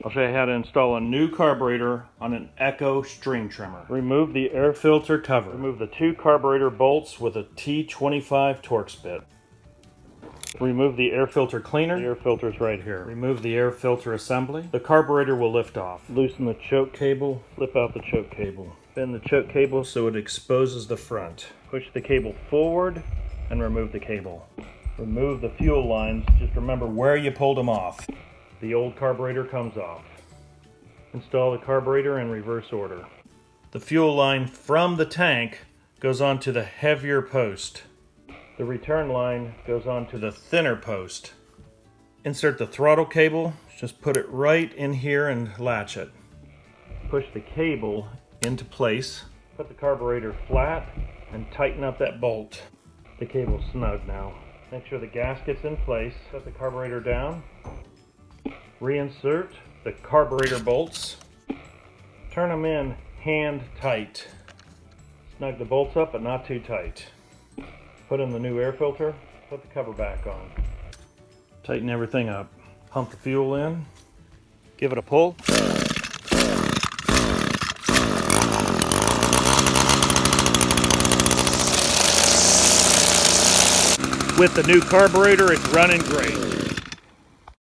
I'll show you how to install a new carburetor on an Echo string trimmer. Remove the air filter cover. Remove the 2 carburetor bolts with a T25 Torx bit. Remove the air filter cleaner. The air filter is right here. Remove the air filter assembly. The carburetor will lift off. Loosen the choke cable. Flip out the choke cable. Bend the choke cable so it exposes the front. Push the cable forward and remove the cable. Remove the fuel lines. Just remember where you pulled them off. The old carburetor comes off. Install the carburetor in reverse order. The fuel line from the tank goes onto the heavier post. The return line goes onto the thinner post. Insert the throttle cable, just put it right in here and latch it. Push the cable into place. Put the carburetor flat and tighten up that bolt. The cable's snug now. Make sure the gasket's in place. Set the carburetor down. Reinsert the carburetor bolts. Turn them in hand tight. Snug the bolts up but not too tight. Put in the new air filter. Put the cover back on. Tighten everything up. Pump the fuel in. Give it a pull. With the new carburetor, it's running great.